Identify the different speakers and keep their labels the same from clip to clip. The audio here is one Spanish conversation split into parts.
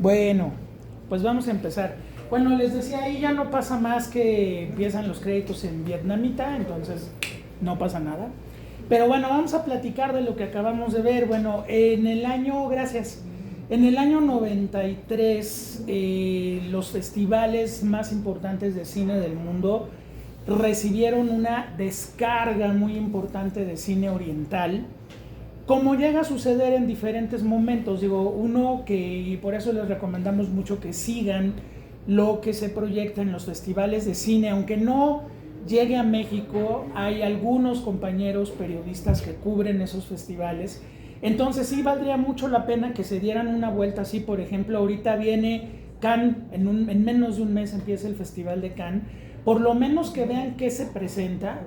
Speaker 1: Bueno, pues vamos a empezar. Bueno, les decía, ahí ya no pasa más que empiezan los créditos en vietnamita, entonces no pasa nada. Pero bueno, vamos a platicar de lo que acabamos de ver. Bueno, gracias, en el año 93, los festivales más importantes de cine del mundo recibieron una descarga muy importante de cine oriental, como llega a suceder en diferentes momentos. Digo, uno que, y por eso les recomendamos mucho que sigan lo que se proyecta en los festivales de cine, aunque no llegue a México, hay algunos compañeros periodistas que cubren esos festivales, entonces sí valdría mucho la pena que se dieran una vuelta así. Por ejemplo, ahorita viene Cannes, en menos de un mes empieza el Festival de Cannes, por lo menos que vean qué se presenta,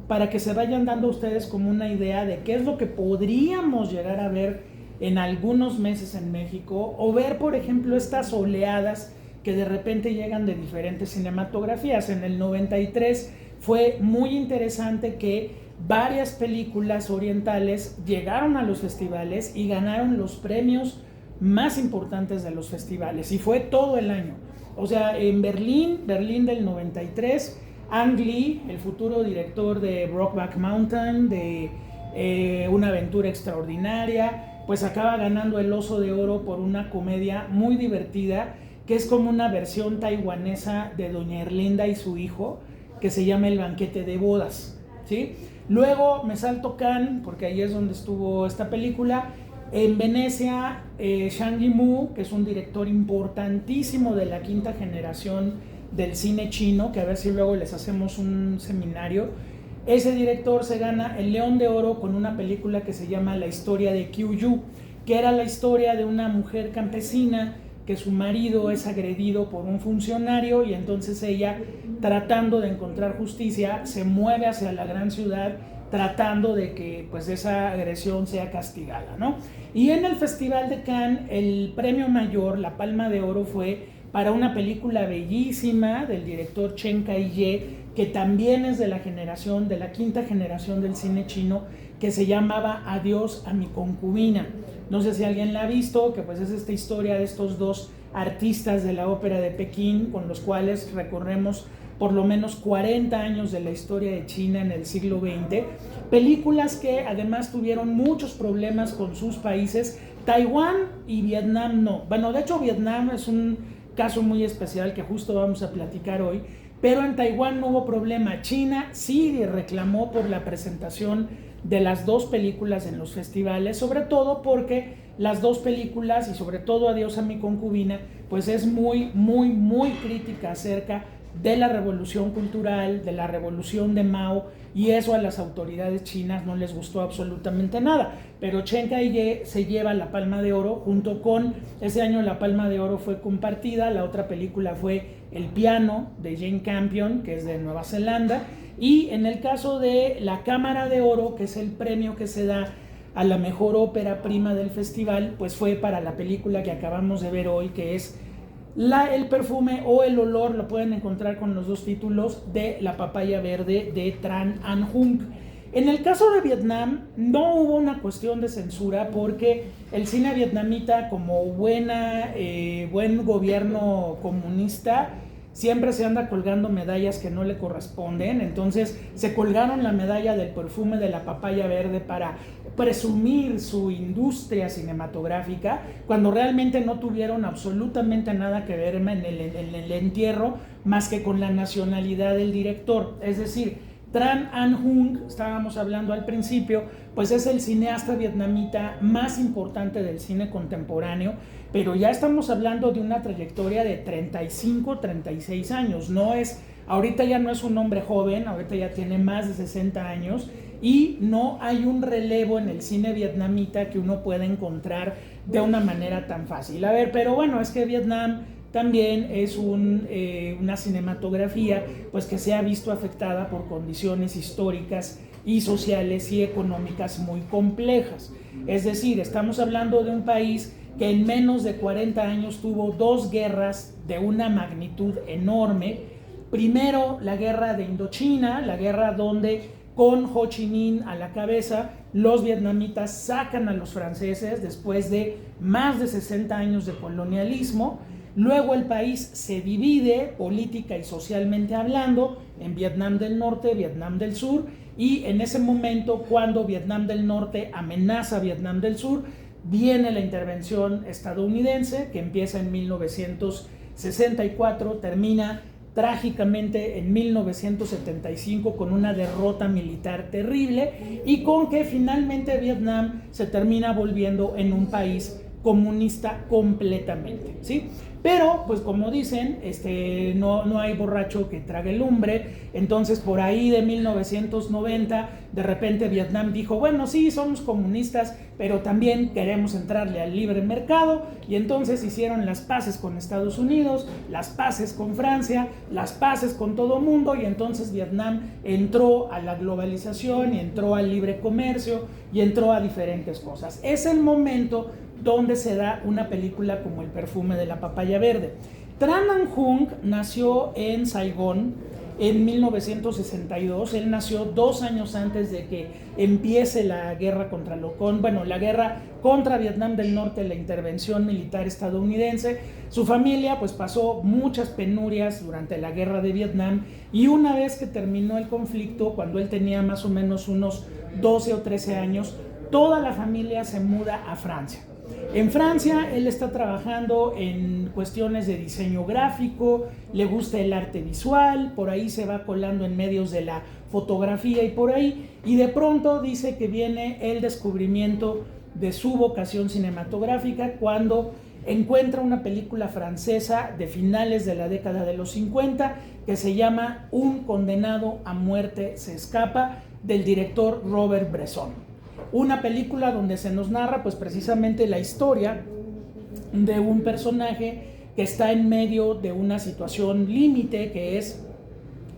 Speaker 1: para que se vayan dando ustedes como una idea de qué es lo que podríamos llegar a ver en algunos meses en México, o ver, por ejemplo, estas oleadas que de repente llegan de diferentes cinematografías. En el 93 fue muy interesante que varias películas orientales llegaron a los festivales y ganaron los premios más importantes de los festivales, y fue todo el año. O sea, en Berlín del 93, Ang Lee, el futuro director de Brokeback Mountain, de Una aventura extraordinaria, pues acaba ganando el Oso de Oro por una comedia muy divertida, que es como una versión taiwanesa de Doña Erlinda y su hijo, que se llama El banquete de bodas, ¿sí? Luego me salto Cannes, porque ahí es donde estuvo esta película. En Venecia, Zhang Yimou, que es un director importantísimo de la quinta generación del cine chino, que a ver si luego les hacemos un seminario. Ese director se gana el León de Oro con una película que se llama La historia de Qiu Yu, que era la historia de una mujer campesina que su marido es agredido por un funcionario, y entonces ella, tratando de encontrar justicia, se mueve hacia la gran ciudad tratando de que pues esa agresión sea castigada, ¿no? Y en el Festival de Cannes el premio mayor, la Palma de Oro, fue para una película bellísima del director Chen Kai-ye, que también es de la quinta generación del cine chino, que se llamaba Adiós a mi concubina. No sé si alguien la ha visto, que pues es esta historia de estos dos artistas de la ópera de Pekín, con los cuales recorremos por lo menos 40 años de la historia de China en el siglo XX. Películas que además tuvieron muchos problemas con sus países. Taiwán y Vietnam no. Bueno, de hecho Vietnam es un caso muy especial que justo vamos a platicar hoy, pero en Taiwán no hubo problema. China sí reclamó por la presentación de las dos películas en los festivales, sobre todo porque las dos películas, y sobre todo Adiós a mi concubina, pues es muy, muy, muy crítica acerca de la revolución cultural, de la revolución de Mao, y eso a las autoridades chinas no les gustó absolutamente nada. Pero Chen Kai-ye se lleva la Palma de Oro, junto con, ese año la Palma de Oro fue compartida, la otra película fue El piano, de Jane Campion, que es de Nueva Zelanda. Y en el caso de la Cámara de Oro, que es el premio que se da a la mejor ópera prima del festival, pues fue para la película que acabamos de ver hoy, que es El perfume o el olor, lo pueden encontrar con los dos títulos, de La papaya verde, de Tran Anh Hung. En el caso de Vietnam no hubo una cuestión de censura, porque el cine vietnamita, como buen gobierno comunista, siempre se anda colgando medallas que no le corresponden. Entonces se colgaron la medalla del perfume de la papaya verde para presumir su industria cinematográfica, cuando realmente no tuvieron absolutamente nada que ver en el entierro, más que con la nacionalidad del director. Es decir, Tran Anh Hung, estábamos hablando al principio, pues es el cineasta vietnamita más importante del cine contemporáneo, pero ya estamos hablando de una trayectoria de 35, 36 años. Ahorita ya no es un hombre joven, ahorita ya tiene más de 60 años, y no hay un relevo en el cine vietnamita que uno pueda encontrar de una manera tan fácil. A ver, pero bueno, es que Vietnam también es una cinematografía pues que se ha visto afectada por condiciones históricas y sociales y económicas muy complejas. Es decir, estamos hablando de un país que en menos de 40 años tuvo dos guerras de una magnitud enorme. Primero, la guerra de Indochina, la guerra donde con Ho Chi Minh a la cabeza, los vietnamitas sacan a los franceses después de más de 60 años de colonialismo. Luego el país se divide política y socialmente hablando en Vietnam del Norte, Vietnam del Sur, y en ese momento, cuando Vietnam del Norte amenaza a Vietnam del Sur, viene la intervención estadounidense que empieza en 1964, termina trágicamente en 1975 con una derrota militar terrible y con que finalmente Vietnam se termina volviendo en un país comunista completamente, ¿sí? Pero, pues como dicen, no hay borracho que trague lumbre. Entonces, por ahí de 1990, de repente Vietnam dijo, bueno, sí, somos comunistas, pero también queremos entrarle al libre mercado. Y entonces hicieron las paces con Estados Unidos, las paces con Francia, las paces con todo mundo. Y entonces Vietnam entró a la globalización y entró al libre comercio y entró a diferentes cosas. Es el momento donde se da una película como El perfume de la papaya verde. Tran Anh Hung nació en Saigón en 1962. Él nació 2 años antes de que empiece la guerra contra la guerra contra Vietnam del Norte, la intervención militar estadounidense. Su familia pues pasó muchas penurias durante la guerra de Vietnam, y una vez que terminó el conflicto, cuando él tenía más o menos unos 12 o 13 años, toda la familia se muda a Francia. En Francia él está trabajando en cuestiones de diseño gráfico, le gusta el arte visual, por ahí se va colando en medios de la fotografía y por ahí, y de pronto dice que viene el descubrimiento de su vocación cinematográfica cuando encuentra una película francesa de finales de la década de los 50 que se llama Un condenado a muerte se escapa, del director Robert Bresson. Una película donde se nos narra pues precisamente la historia de un personaje que está en medio de una situación límite, que es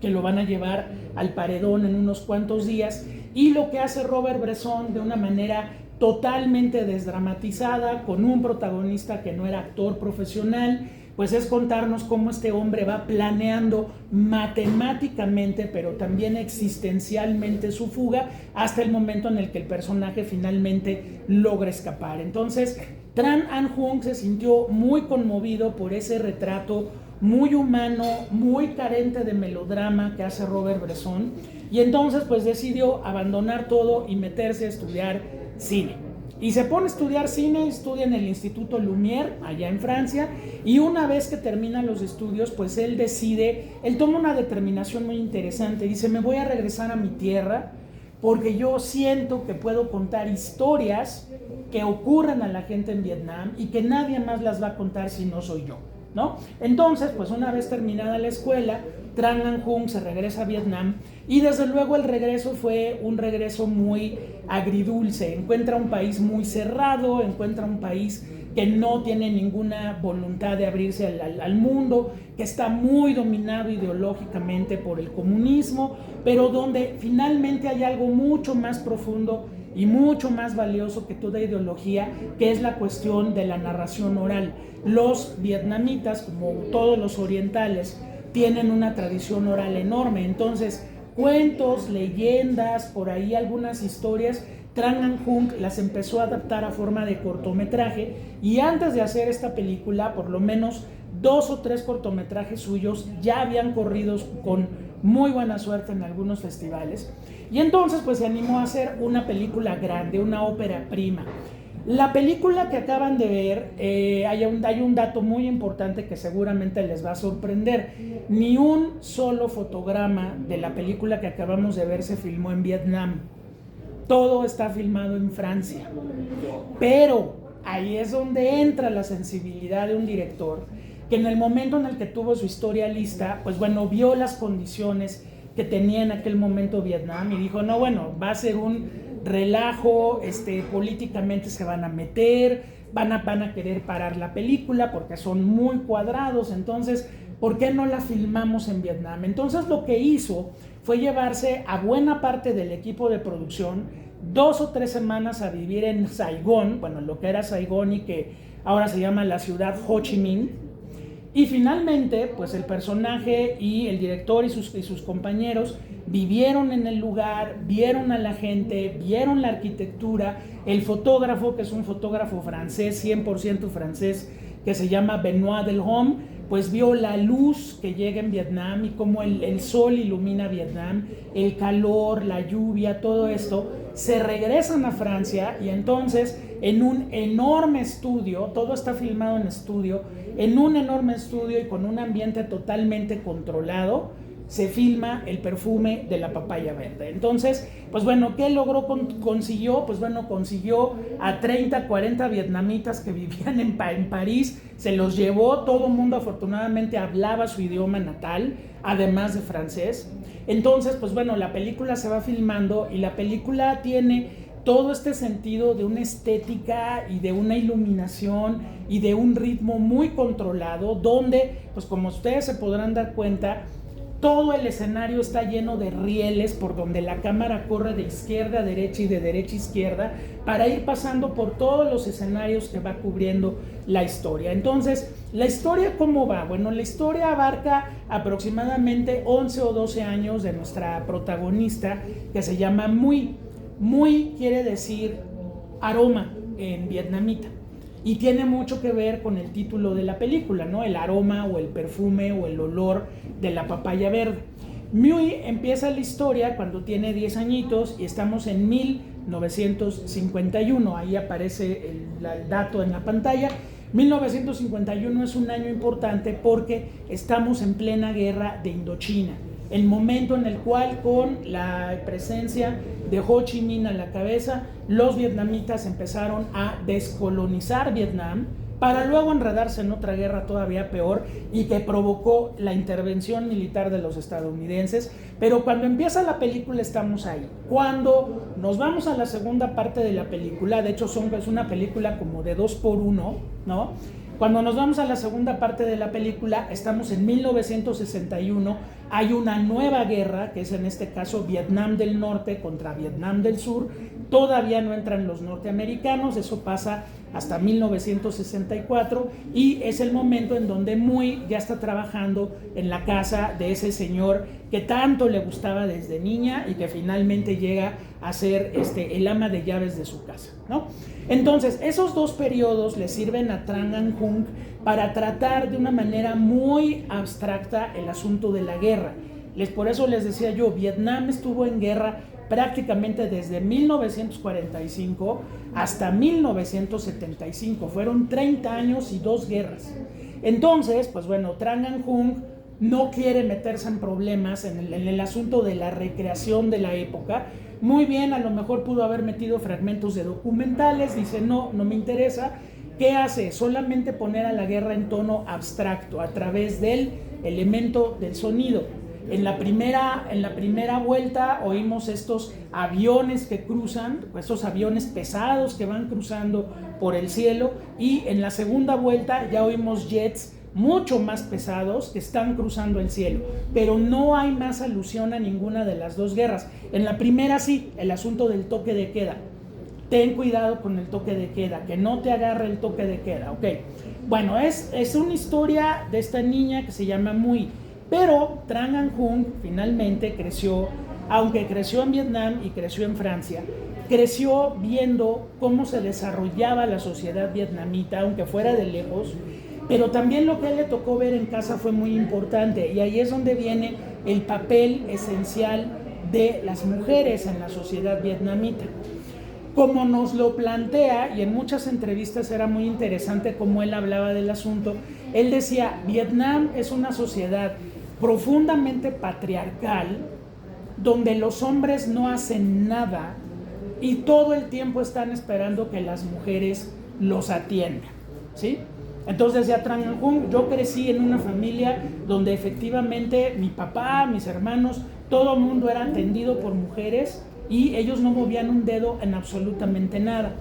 Speaker 1: que lo van a llevar al paredón en unos cuantos días, y lo que hace Robert Bresson de una manera totalmente desdramatizada, con un protagonista que no era actor profesional, pues es contarnos cómo este hombre va planeando matemáticamente, pero también existencialmente su fuga, hasta el momento en el que el personaje finalmente logra escapar. Entonces, Tran Anh Hung se sintió muy conmovido por ese retrato muy humano, muy carente de melodrama que hace Robert Bresson, y entonces pues decidió abandonar todo y meterse a estudiar cine. Y se pone a estudiar cine, estudia en el Instituto Lumière, allá en Francia, y una vez que termina los estudios, pues él toma una determinación muy interesante. Dice, me voy a regresar a mi tierra, porque yo siento que puedo contar historias que ocurren a la gente en Vietnam y que nadie más las va a contar si no soy yo, ¿no? Entonces, pues una vez terminada la escuela, Tran Anh Hung se regresa a Vietnam, y desde luego el regreso fue un regreso muy agridulce. Encuentra un país muy cerrado, encuentra un país que no tiene ninguna voluntad de abrirse al mundo, que está muy dominado ideológicamente por el comunismo, pero donde finalmente hay algo mucho más profundo y mucho más valioso que toda ideología, que es la cuestión de la narración oral. Los vietnamitas, como todos los orientales, tienen una tradición oral enorme. Entonces, cuentos, leyendas, por ahí algunas historias, Tran Anh Hung las empezó a adaptar a forma de cortometraje, y antes de hacer esta película, por lo menos 2 o 3 cortometrajes suyos ya habían corrido con muy buena suerte en algunos festivales, y entonces pues se animó a hacer una película grande, una ópera prima. La película que acaban de ver, hay un dato muy importante que seguramente les va a sorprender. Ni un solo fotograma de la película que acabamos de ver se filmó en Vietnam. Todo está filmado en Francia. Pero ahí es donde entra la sensibilidad de un director, que en el momento en el que tuvo su historia lista, pues bueno, vio las condiciones que tenía en aquel momento Vietnam y dijo, no, bueno, va a ser un relajo, políticamente se van a meter, van a querer parar la película porque son muy cuadrados, entonces, ¿por qué no la filmamos en Vietnam? Entonces lo que hizo fue llevarse a buena parte del equipo de producción 2 o 3 semanas a vivir en Saigón, bueno, lo que era Saigón y que ahora se llama la ciudad Ho Chi Minh. Y finalmente, pues el personaje y el director y sus compañeros vivieron en el lugar, vieron a la gente, vieron la arquitectura. El fotógrafo, que es un fotógrafo francés, 100% francés, que se llama Benoit Delhomme, pues vio la luz que llega en Vietnam y cómo el sol ilumina Vietnam, el calor, la lluvia, todo esto. Se regresan a Francia y entonces en un enorme estudio, todo está filmado en estudio, en un enorme estudio y con un ambiente totalmente controlado, se filma El perfume de la papaya verde. Entonces, pues bueno, ¿qué logró? Consiguió, pues bueno, consiguió a 30, 40 vietnamitas que vivían en París, se los llevó, todo el mundo afortunadamente hablaba su idioma natal, además de francés. Entonces, pues bueno, la película se va filmando y la película tiene todo este sentido de una estética y de una iluminación y de un ritmo muy controlado, donde, pues como ustedes se podrán dar cuenta, todo el escenario está lleno de rieles por donde la cámara corre de izquierda a derecha y de derecha a izquierda para ir pasando por todos los escenarios que va cubriendo la historia. Entonces, ¿la historia cómo va? Bueno, la historia abarca aproximadamente 11 o 12 años de nuestra protagonista, que se llama Muy. Muy quiere decir aroma en vietnamita. Y tiene mucho que ver con el título de la película, ¿no? El aroma o el perfume o el olor de la papaya verde. Muy empieza la historia cuando tiene 10 añitos y estamos en 1951. Ahí aparece el dato en la pantalla. 1951 es un año importante porque estamos en plena guerra de Indochina. El momento en el cual, con la presencia de Ho Chi Minh a la cabeza, los vietnamitas empezaron a descolonizar Vietnam para luego enredarse en otra guerra todavía peor y que provocó la intervención militar de los estadounidenses. Pero cuando empieza la película estamos ahí. Cuando nos vamos a la segunda parte de la película, de hecho es una película como de 2x1, ¿no? Cuando nos vamos a la segunda parte de la película, estamos en 1961, hay una nueva guerra, que es en este caso Vietnam del Norte contra Vietnam del Sur, todavía no entran los norteamericanos, eso pasa hasta 1964, y es el momento en donde Muy ya está trabajando en la casa de ese señor que tanto le gustaba desde niña y que finalmente llega a ser el ama de llaves de su casa, ¿no? Entonces, esos dos periodos le sirven a Tran Anh Hung para tratar de una manera muy abstracta el asunto de la guerra. Por eso les decía yo, Vietnam estuvo en guerra prácticamente desde 1945 hasta 1975. Fueron 30 años y 2 guerras. Entonces, pues bueno, Tran Anh Hung no quiere meterse en problemas en el asunto de la recreación de la época. Muy bien, a lo mejor pudo haber metido fragmentos de documentales, dice no me interesa. ¿Qué hace? Solamente poner a la guerra en tono abstracto a través del elemento del sonido. En la primera vuelta oímos estos aviones que cruzan, estos aviones pesados que van cruzando por el cielo, y en la segunda vuelta ya oímos jets mucho más pesados que están cruzando el cielo, pero no hay más alusión a ninguna de las dos guerras. En la primera sí, el asunto del toque de queda. Ten cuidado con el toque de queda, que no te agarre el toque de queda, ¿ok? Bueno, es una historia de esta niña que se llama Muy, pero Tran Anh Hung finalmente creció, aunque creció en Vietnam y creció en Francia, creció viendo cómo se desarrollaba la sociedad vietnamita, aunque fuera de lejos, pero también lo que a él le tocó ver en casa fue muy importante, y ahí es donde viene el papel esencial de las mujeres en la sociedad vietnamita. Como nos lo plantea, y en muchas entrevistas era muy interesante cómo él hablaba del asunto, él decía, Vietnam es una sociedad profundamente patriarcal, donde los hombres no hacen nada y todo el tiempo están esperando que las mujeres los atiendan, ¿sí? Entonces decía Tran Anh Hung, yo crecí en una familia donde efectivamente mi papá, mis hermanos, todo el mundo era atendido por mujeres y ellos no movían un dedo en absolutamente nada.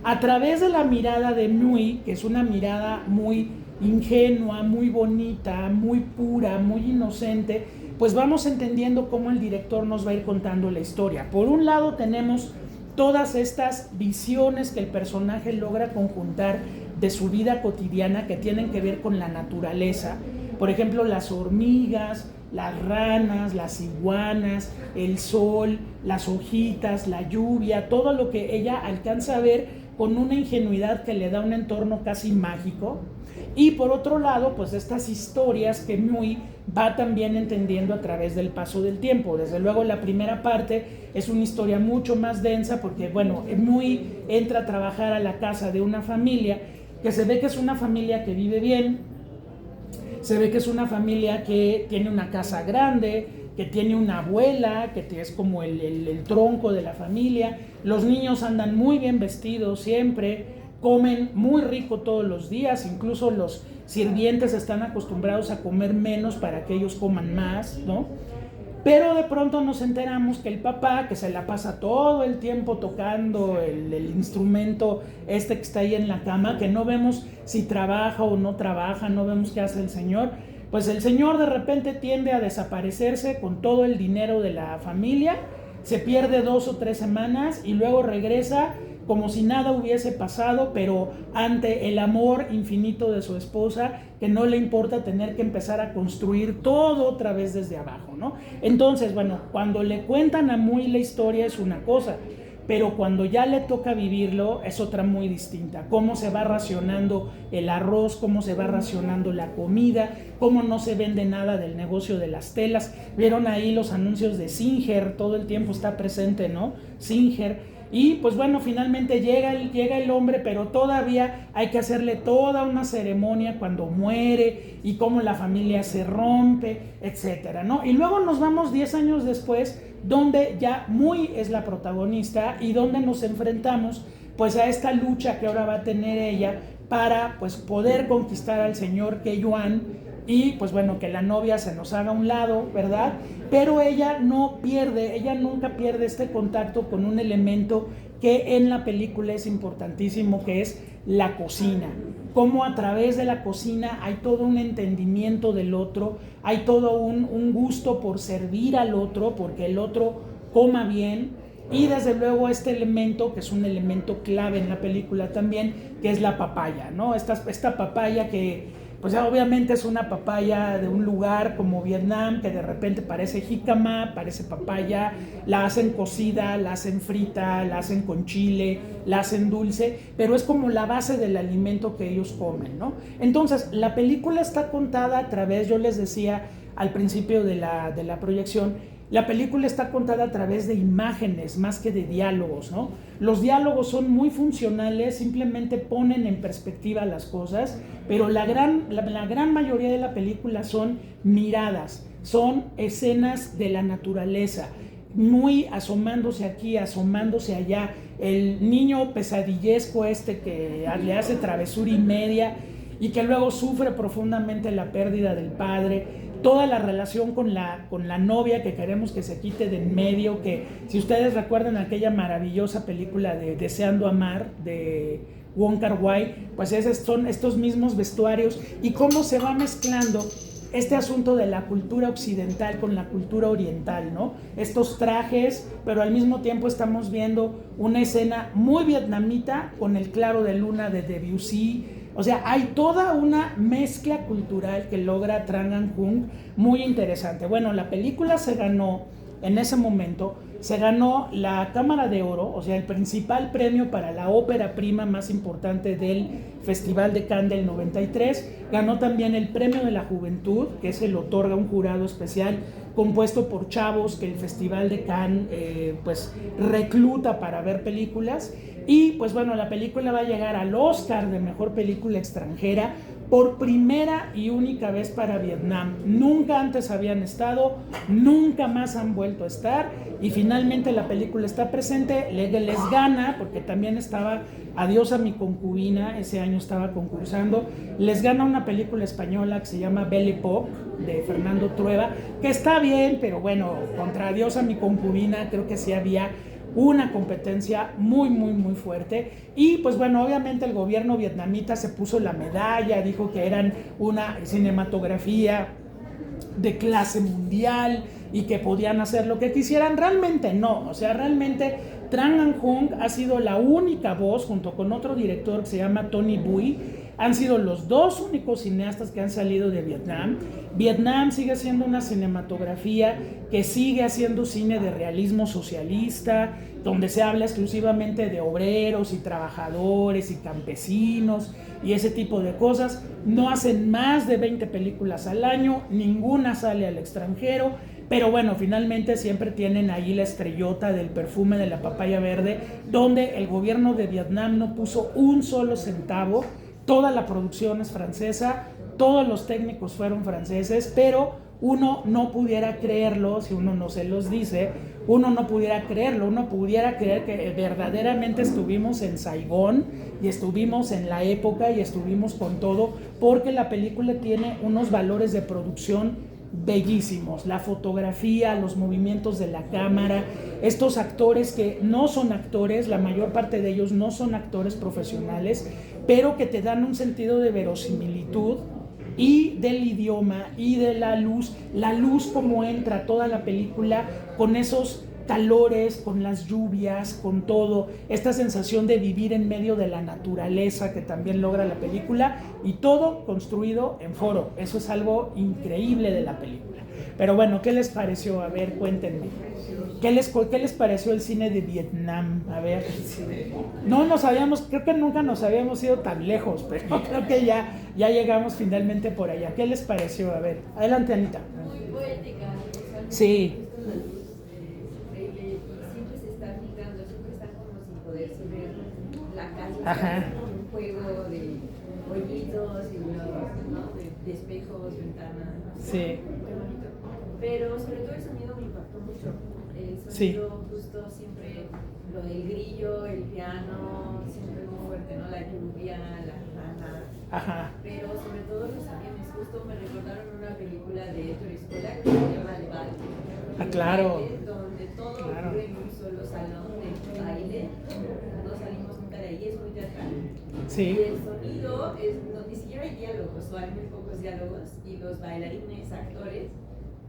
Speaker 1: A través de la mirada de Muy, que es una mirada muy ingenua, muy bonita, muy pura, muy inocente, pues vamos entendiendo cómo el director nos va a ir contando la historia. Por un lado tenemos todas estas visiones que el personaje logra conjuntar de su vida cotidiana que tienen que ver con la naturaleza. Por ejemplo, las hormigas, las ranas, las iguanas, el sol, las hojitas, la lluvia, todo lo que ella alcanza a ver con una ingenuidad que le da un entorno casi mágico. Y por otro lado, pues estas historias que Muy va también entendiendo a través del paso del tiempo. Desde luego la primera parte es una historia mucho más densa porque, bueno, Muy entra a trabajar a la casa de una familia que se ve que es una familia que vive bien, se ve que es una familia que tiene una casa grande, que tiene una abuela, que es como el tronco de la familia. Los niños andan muy bien vestidos siempre, comen muy rico todos los días, incluso los sirvientes están acostumbrados a comer menos para que ellos coman más, ¿no? Pero de pronto nos enteramos que el papá, que se la pasa todo el tiempo tocando el instrumento este que está ahí en la cama, que no vemos si trabaja o no trabaja, no vemos qué hace el señor, pues el señor de repente tiende a desaparecerse con todo el dinero de la familia, se pierde 2 o 3 semanas y luego regresa como si nada hubiese pasado, pero ante el amor infinito de su esposa, que no le importa tener que empezar a construir todo otra vez desde abajo, ¿no? Entonces, bueno, cuando le cuentan a Muy la historia es una cosa, pero cuando ya le toca vivirlo es otra muy distinta. Cómo se va racionando el arroz, cómo se va racionando la comida, cómo no se vende nada del negocio de las telas. Vieron ahí los anuncios de Singer, todo el tiempo está presente, ¿no? Singer. Y pues bueno, finalmente llega el hombre, pero todavía hay que hacerle toda una ceremonia cuando muere y cómo la familia se rompe, etcétera, ¿no? Y luego nos vamos 10 años después, donde ya Muy es la protagonista y donde nos enfrentamos pues a esta lucha que ahora va a tener ella para pues poder conquistar al señor Ke Yuan y pues bueno, que la novia se nos haga a un lado, ¿verdad? Pero ella nunca pierde este contacto con un elemento que en la película es importantísimo, que es la cocina. Cómo a través de la cocina hay todo un entendimiento del otro, hay todo un gusto por servir al otro, porque el otro coma bien, y desde luego este elemento, que es un elemento clave en la película también, que es la papaya, ¿no? Esta papaya que pues obviamente es una papaya de un lugar como Vietnam, que de repente parece jícama, parece papaya, la hacen cocida, la hacen frita, la hacen con chile, la hacen dulce, pero es como la base del alimento que ellos comen, ¿no? Entonces, la película está contada a través, yo les decía al principio de la proyección, la película está contada a través de imágenes más que de diálogos, ¿no? Los diálogos son muy funcionales, simplemente ponen en perspectiva las cosas, pero la gran mayoría de la película son miradas, son escenas de la naturaleza, Muy asomándose aquí, asomándose allá, el niño pesadillesco que le hace travesura y media y que luego sufre profundamente la pérdida del padre, toda la relación con la novia que queremos que se quite de en medio, que si ustedes recuerdan aquella maravillosa película de Deseando Amar de Wong Kar-wai, pues son estos mismos vestuarios y cómo se va mezclando este asunto de la cultura occidental con la cultura oriental, ¿no? Estos trajes, pero al mismo tiempo estamos viendo una escena muy vietnamita con el claro de luna de Debussy. O sea, hay toda una mezcla cultural que logra Tran Anh Hung muy interesante. Bueno, la película se ganó, en ese momento, se ganó la Cámara de Oro, o sea, el principal premio para la ópera prima más importante del Festival de Cannes del 93. Ganó también el Premio de la Juventud, que se lo otorga un jurado especial compuesto por chavos que el Festival de Cannes pues recluta para ver películas. Y pues bueno, la película va a llegar al Oscar de Mejor Película Extranjera por primera y única vez para Vietnam. Nunca antes habían estado, nunca más han vuelto a estar y finalmente la película está presente, les gana, porque también estaba Adiós a mi concubina, ese año estaba concursando, les gana una película española que se llama Belle Époque de Fernando Trueba, que está bien, pero bueno, contra Adiós a mi concubina creo que sí había una competencia muy fuerte y pues bueno, obviamente el gobierno vietnamita se puso la medalla, dijo que eran una cinematografía de clase mundial y que podían hacer lo que quisieran. Realmente no, o sea, realmente Tran Anh Hung ha sido la única voz, junto con otro director que se llama Tony Bui, Han sido los dos únicos cineastas que han salido de Vietnam. Vietnam sigue siendo una cinematografía que sigue haciendo cine de realismo socialista, donde se habla exclusivamente de obreros y trabajadores y campesinos y ese tipo de cosas. No hacen más de 20 películas al año, ninguna sale al extranjero, pero bueno, finalmente siempre tienen ahí la estrellota del perfume de la papaya verde, donde el gobierno de Vietnam no puso un solo centavo. Toda la producción es francesa, todos los técnicos fueron franceses, pero uno no pudiera creerlo, si uno no se los dice, uno no pudiera creerlo, uno pudiera creer que verdaderamente estuvimos en Saigón y estuvimos en la época y estuvimos con todo, porque la película tiene unos valores de producción bellísimos, la fotografía, los movimientos de la cámara, estos actores que no son actores, la mayor parte de ellos no son actores profesionales, pero que te dan un sentido de verosimilitud y del idioma y de la luz como entra toda la película con esos calores, con las lluvias, con todo, esta sensación de vivir en medio de la naturaleza que también logra la película, y todo construido en foro. Eso es algo increíble de la película. Pero bueno, ¿qué les pareció? A ver, cuéntenme. ¿Qué les pareció el cine de Vietnam? A ver. No nos habíamos, creo que nunca nos habíamos ido tan lejos, pero creo que ya llegamos finalmente por allá. ¿Qué les pareció? A ver, adelante, Anita.
Speaker 2: Muy poética.
Speaker 1: Sí. Ajá.
Speaker 2: Un juego de hoyitos y ¿no? de espejos, ventanas.
Speaker 1: Sí.
Speaker 2: Muy bonito. Pero sobre todo el sonido me impactó mucho. El sonido
Speaker 1: Sí.
Speaker 2: justo siempre, lo del grillo, el piano, siempre muy fuerte, ¿no? La lluvia, la rana.
Speaker 1: Ajá.
Speaker 2: Pero sobre todo los aviones, justo me recordaron una película de Héctor Escola que se llama El Bal.
Speaker 1: Ah, claro.
Speaker 2: Donde todo ocurre en un solo salón de baile. No salimos nunca de ahí, es muy teatral.
Speaker 1: Sí.
Speaker 2: Y el sonido, ni siquiera hay diálogos, o hay muy pocos diálogos, y los bailarines, actores,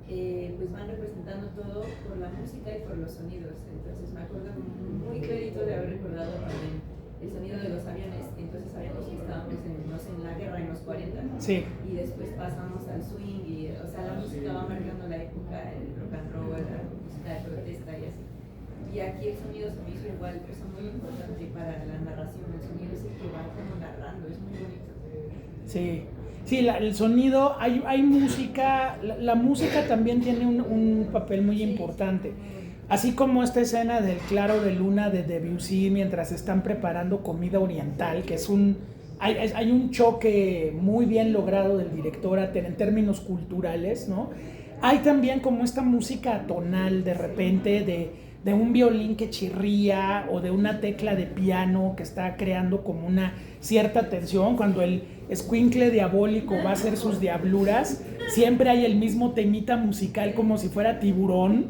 Speaker 2: pues van representando todo por la música y por los sonidos. Entonces me acuerdo muy clarito de haber recordado también el sonido de los aviones. Entonces sabíamos que estábamos en la guerra en los 40,
Speaker 1: Sí.
Speaker 2: y después pasamos al swing, y o sea, la música va marcando la época, el rock and roll, la música de protesta y así. Y aquí el sonido se me hizo igual, cosa muy importante para la narración. El sonido es el que va como narrando, es muy bonito.
Speaker 1: Sí. Sí, el sonido, hay música, la música también tiene un papel muy importante. Así como esta escena del Claro de Luna de Debussy mientras están preparando comida oriental, que hay un choque muy bien logrado del director en términos culturales, ¿no? Hay también como esta música atonal de repente de un violín que chirría o de una tecla de piano que está creando como una cierta tensión. Cuando el escuincle diabólico va a hacer sus diabluras, siempre hay el mismo temita musical como si fuera Tiburón,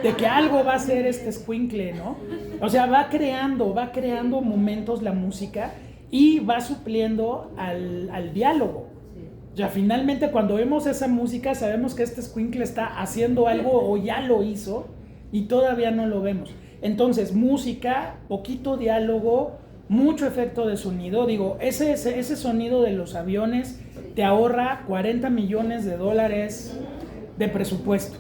Speaker 1: de que algo va a hacer este escuincle, ¿no? O sea, va creando momentos la música y va supliendo al diálogo. Ya finalmente cuando vemos esa música sabemos que este escuincle está haciendo algo o ya lo hizo y todavía no lo vemos. Entonces, música, poquito diálogo, mucho efecto de sonido. Digo, ese sonido de los aviones te ahorra $40 millones de presupuesto.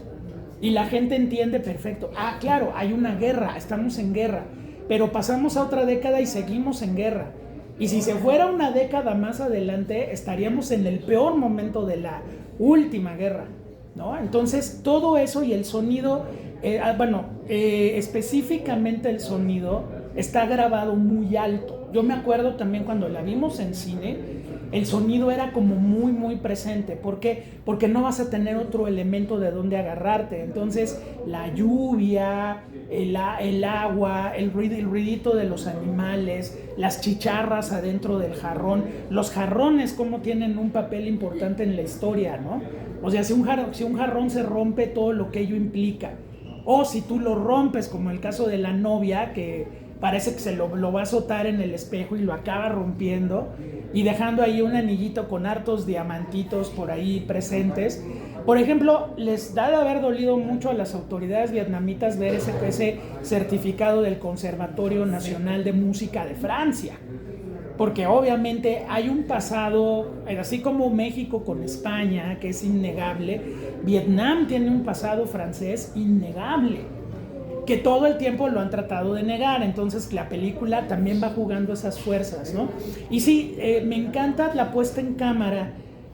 Speaker 1: Y la gente entiende perfecto. Ah, claro, hay una guerra, estamos en guerra. Pero pasamos a otra década y seguimos en guerra. Y si se fuera una década más adelante, estaríamos en el peor momento de la última guerra, ¿no? Entonces, todo eso y el sonido, específicamente el sonido, está grabado muy alto. Yo me acuerdo también cuando la vimos en cine, el sonido era como muy, muy presente. ¿Por qué? Porque no vas a tener otro elemento de donde agarrarte. Entonces, la lluvia, el agua, el ruidito de los animales, las chicharras adentro del jarrón, los jarrones como tienen un papel importante en la historia, ¿no? O sea, si un jarrón se rompe, todo lo que ello implica. O si tú lo rompes, como el caso de la novia, que parece que se lo va a azotar en el espejo y lo acaba rompiendo y dejando ahí un anillito con hartos diamantitos por ahí presentes. Por ejemplo, les da de haber dolido mucho a las autoridades vietnamitas ver ese certificado del Conservatorio Nacional de Música de Francia, porque obviamente hay un pasado, así como México con España, que es innegable, Vietnam tiene un pasado francés innegable, que todo el tiempo lo han tratado de negar. Entonces la película también va jugando esas fuerzas, ¿no? Y sí, me encanta la puesta en cámara,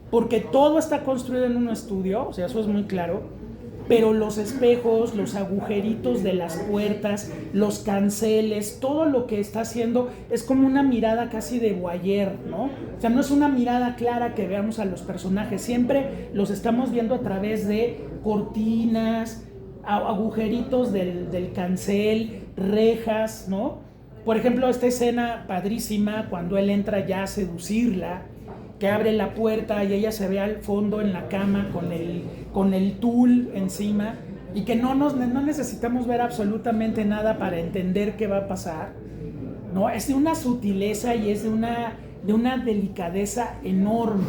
Speaker 1: porque todo está construido en un estudio, o sea, eso es muy claro, pero los espejos, los agujeritos de las puertas, los canceles, todo lo que está haciendo es como una mirada casi de voyeur, ¿no? O sea, no es una mirada clara que veamos a los personajes, siempre los estamos viendo a través de cortinas, agujeritos del cancel, rejas, ¿no? Por ejemplo, esta escena padrísima cuando él entra ya a seducirla, que abre la puerta y ella se ve al fondo en la cama con el tul encima, y que no necesitamos ver absolutamente nada para entender qué va a pasar, ¿no? Es de una sutileza y es de una delicadeza enorme,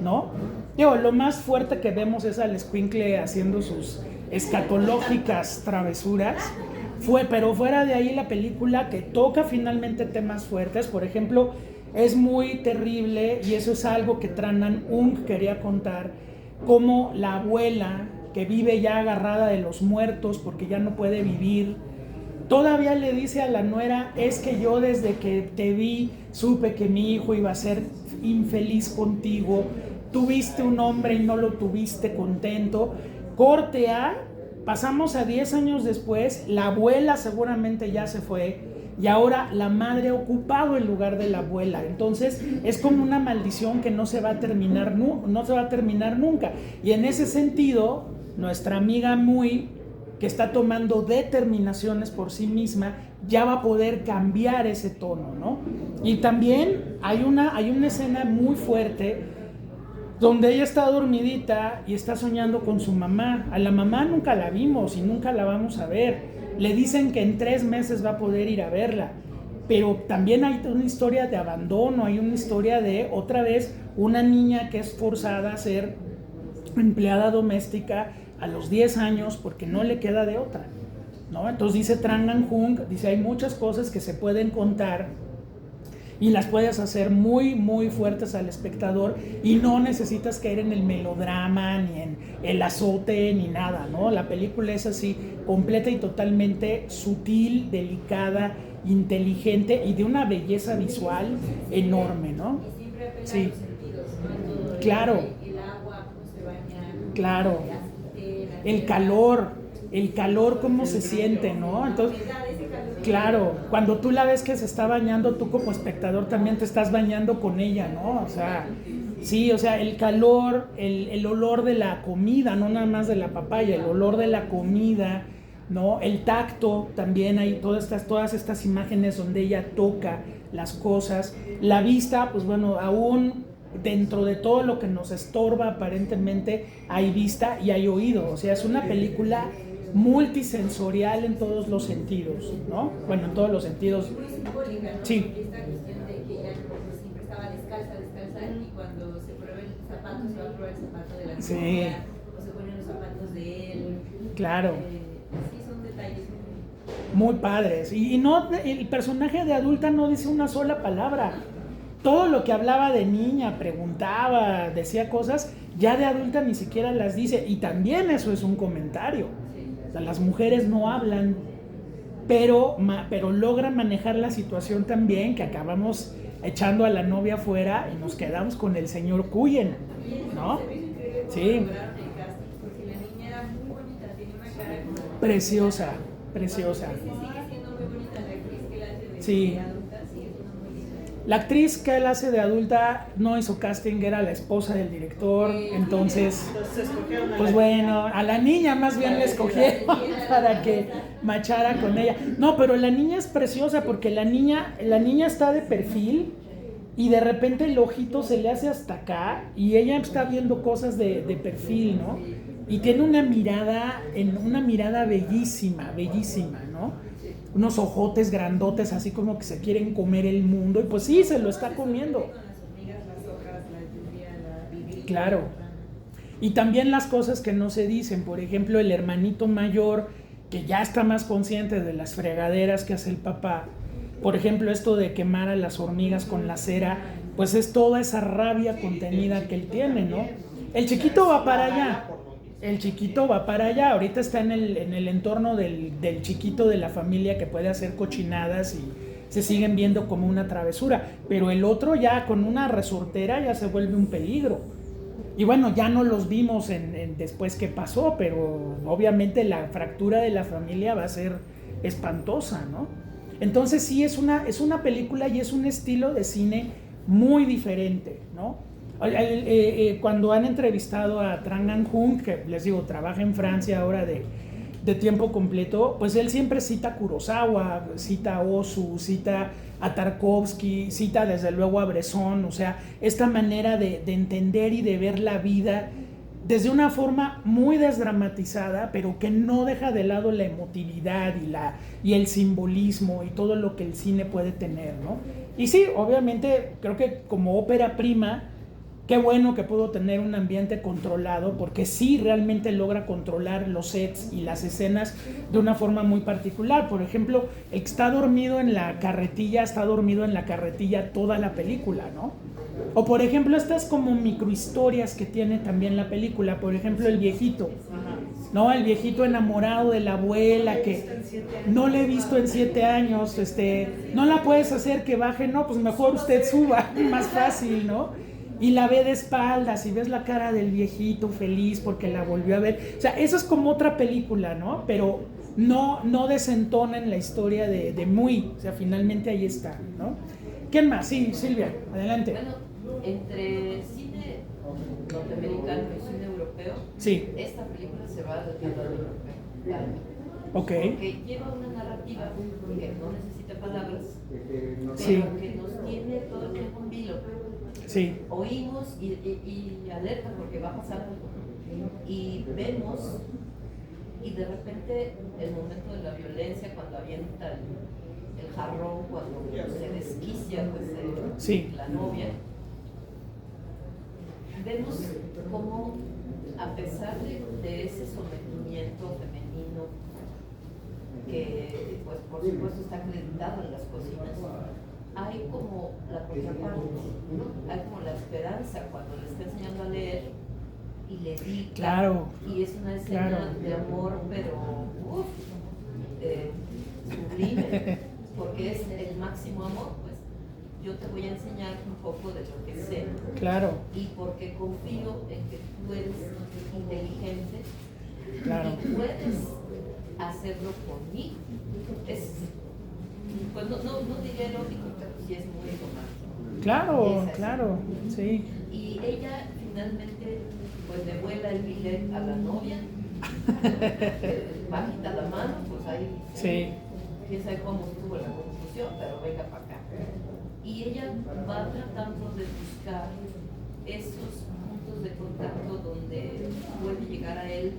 Speaker 1: ¿no? Digo, lo más fuerte que vemos es al escuincle haciendo sus escatológicas travesuras, pero fuera de ahí la película que toca finalmente temas fuertes. Por ejemplo, es muy terrible, y eso es algo que Tran Anh Un quería contar, como la abuela que vive ya agarrada de los muertos porque ya no puede vivir, todavía le dice a la nuera: es que yo desde que te vi supe que mi hijo iba a ser infeliz contigo, tuviste un hombre y no lo tuviste contento. Corte A, pasamos a 10 años después, la abuela seguramente ya se fue, y ahora la madre ha ocupado el lugar de la abuela. Entonces es como una maldición que no se va a terminar, no se va a terminar nunca. Y en ese sentido, nuestra amiga Mui, que está tomando determinaciones por sí misma, ya va a poder cambiar ese tono, ¿no? Y también hay una escena muy fuerte donde ella está dormidita y está soñando con su mamá. A la mamá nunca la vimos y nunca la vamos a ver. Le dicen que en 3 meses va a poder ir a verla, pero también hay una historia de abandono, hay una historia de, otra vez, una niña que es forzada a ser empleada doméstica a los 10 años porque no le queda de otra, ¿no? Entonces dice Tran Anh Un, dice, hay muchas cosas que se pueden contar y las puedes hacer muy, muy fuertes al espectador, y no necesitas caer en el melodrama, ni en el azote, ni nada, ¿no? La película es así, completa y totalmente sutil, delicada, inteligente y de una belleza visual enorme, ¿no?
Speaker 2: Y siempre apela
Speaker 1: Sí.
Speaker 2: a los sentidos, ¿no? Todo
Speaker 1: Claro.
Speaker 2: El agua, cómo se baña,
Speaker 1: Claro.
Speaker 2: la tela,
Speaker 1: El calor cómo se siente, ¿no? Entonces, claro, cuando tú la ves que se está bañando, tú como espectador también te estás bañando con ella, ¿no? O sea, sí, o sea, el calor, el olor de la comida, no nada más de la papaya, el olor de la comida, ¿no? El tacto, también hay todas estas imágenes donde ella toca las cosas. La vista, pues bueno, aún dentro de todo lo que nos estorba aparentemente, hay vista y hay oído. O sea, es una película multisensorial en todos los sentidos, ¿no? Bueno, en todos los sentidos.
Speaker 2: muy simbólica, ¿no?
Speaker 1: Sí.
Speaker 2: Porque esta cuestión de que ella siempre estaba descalza, y cuando se prueba el zapato, se va a probar el zapato de la
Speaker 1: Sí.
Speaker 2: novia, o se ponen los zapatos de él.
Speaker 1: Claro.
Speaker 2: Sí, son detalles
Speaker 1: Muy padres. Y no, el personaje de adulta no dice una sola palabra. Todo lo que hablaba de niña, preguntaba, decía cosas, ya de adulta ni siquiera las dice. Y también eso es un comentario. O sea, las mujeres no hablan, pero logran manejar la situación también, que acabamos echando a la novia afuera y nos quedamos con el señor Cuyen, ¿no? Sí.
Speaker 2: porque la niña era muy bonita, tenía una cara como...
Speaker 1: Preciosa.
Speaker 2: Sigue siendo muy bonita la actriz que la hace de
Speaker 1: Sí.
Speaker 2: adulta, sigue siendo muy linda.
Speaker 1: La actriz que él hace de adulta no hizo casting, era la esposa del director, entonces, pues bueno, a la niña más bien le escogieron para que machara con ella. No, pero la niña es preciosa porque la niña está de perfil y de repente el ojito se le hace hasta acá y ella está viendo cosas de perfil, ¿no? Y tiene una mirada bellísima, bellísima, ¿no? Unos ojotes grandotes así como que se quieren comer el mundo, y pues sí, se lo está comiendo. Claro. Y también las cosas que no se dicen, por ejemplo, el hermanito mayor, que ya está más consciente de las fregaderas que hace el papá, Por ejemplo, esto de quemar a las hormigas con la cera, pues es toda esa rabia contenida que él tiene, ¿no? El chiquito va para allá. El chiquito va para allá. Ahorita está en el entorno del chiquito de la familia que puede hacer cochinadas y se siguen viendo como una travesura. Pero el otro ya con una resortera ya se vuelve un peligro. Y bueno, ya no los vimos después que pasó, pero obviamente la fractura de la familia va a ser espantosa, ¿no? Entonces sí es una película y es un estilo de cine muy diferente, ¿no? Cuando han entrevistado a Tran Anh Hung, que les digo, trabaja en Francia ahora de tiempo completo, pues él siempre cita a Kurosawa, cita a Ozu, cita a Tarkovsky, cita desde luego a Bresson, o sea, esta manera de entender y de ver la vida desde una forma muy desdramatizada, pero que no deja de lado la emotividad y el simbolismo y todo lo que el cine puede tener, ¿no? Y sí, obviamente, creo que como ópera prima, qué bueno que pudo tener un ambiente controlado, porque sí realmente logra controlar los sets y las escenas de una forma muy particular. Por ejemplo, el que está dormido en la carretilla, está dormido en la carretilla toda la película, ¿no? O por ejemplo, estas como microhistorias que tiene también la película. Por ejemplo, el viejito, ¿no? El viejito enamorado de la abuela que no le he visto en 7 años, no la puedes hacer que baje, no, pues mejor usted suba, más fácil, ¿no? Y la ve de espaldas y ves la cara del viejito feliz porque la volvió a ver. O sea, eso es como otra película, ¿no? Pero no desentona en la historia de Muy. O sea, finalmente ahí está, ¿no? ¿Quién más? Sí, Silvia, adelante.
Speaker 2: Bueno, entre cine norteamericano y cine europeo,
Speaker 1: sí.
Speaker 2: Esta película se va del lado europeo.
Speaker 1: Okay.
Speaker 2: Porque lleva una narrativa que no necesita palabras, pero
Speaker 1: sí.
Speaker 2: que nos tiene todo el tiempo en vilo.
Speaker 1: Sí.
Speaker 2: Oímos y alerta porque va a pasar algo. Y vemos, y de repente el momento de la violencia, cuando avienta el jarrón, cuando se desquicia pues, la novia, vemos cómo, a pesar de ese sometimiento femenino, que pues por supuesto está acreditado en las cocinas, hay como la contraparte, ¿no? Hay como la esperanza cuando le está enseñando a leer y le dicta,
Speaker 1: claro,
Speaker 2: y es una escena de amor, pero sublime, porque es el máximo amor, pues yo te voy a enseñar un poco de lo que sé,
Speaker 1: claro, y
Speaker 2: porque confío en que tú eres inteligente,
Speaker 1: claro,
Speaker 2: y puedes hacerlo por mí. Pues no diría erótico, pero sí es muy romántico.
Speaker 1: Claro, claro, sí.
Speaker 2: Y ella finalmente pues le vuela el billet a la novia, bajita la mano, pues ahí
Speaker 1: sí.
Speaker 2: Quién sabe cómo estuvo la conclusión, pero venga para acá. Y ella va tratando de buscar esos puntos de contacto donde puede llegar a él,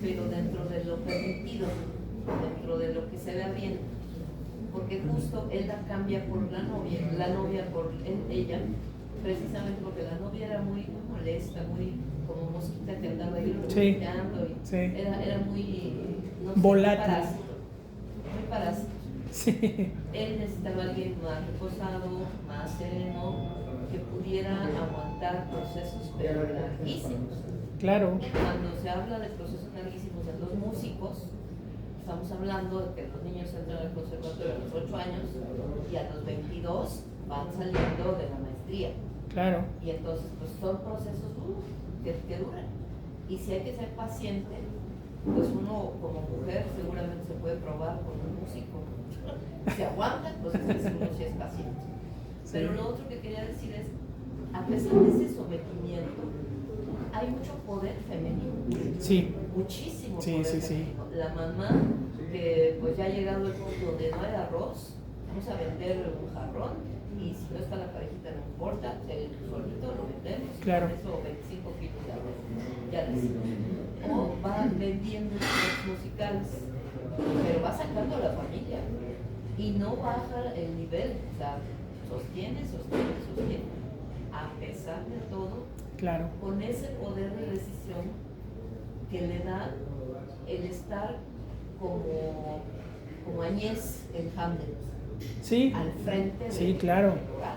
Speaker 2: pero dentro de lo permitido, dentro de lo que se vea bien, porque justo él la cambia por la novia por ella, precisamente porque la novia era muy molesta, muy como mosquita que andaba ahí rodeando, y era muy no sé,
Speaker 1: volátil,
Speaker 2: muy parásito.
Speaker 1: Sí.
Speaker 2: Él necesitaba a alguien más reposado, más sereno, que pudiera aguantar procesos pero larguísimos.
Speaker 1: Claro.
Speaker 2: Cuando se habla de procesos larguísimos en los músicos, estamos hablando de que los niños entran al conservatorio a los 8 años y a los 22 van saliendo de la maestría.
Speaker 1: Claro.
Speaker 2: Y entonces pues son procesos que duran. Y si hay que ser paciente, pues uno como mujer seguramente se puede probar con un músico. Si aguanta, pues uno sí es paciente. Pero lo otro que quería decir es, a pesar de ese sometimiento, hay mucho poder femenino.
Speaker 1: Sí.
Speaker 2: Muchísimo
Speaker 1: sí,
Speaker 2: poder
Speaker 1: sí,
Speaker 2: femenino. La mamá, que pues ya ha llegado el punto donde no hay arroz, vamos a vender un jarrón, y si no está la parejita no importa, el solito lo vendemos,
Speaker 1: claro.
Speaker 2: Con eso 25 kilos de arroz, ya les. O va vendiendo los musicales, pero va sacando a la familia y no baja el nivel, o sea, sostiene, a pesar de todo,
Speaker 1: claro.
Speaker 2: Con ese poder de decisión que le da el estar como Añez en Hamlet.
Speaker 1: Sí,
Speaker 3: al frente
Speaker 1: sí, claro.
Speaker 3: hogar,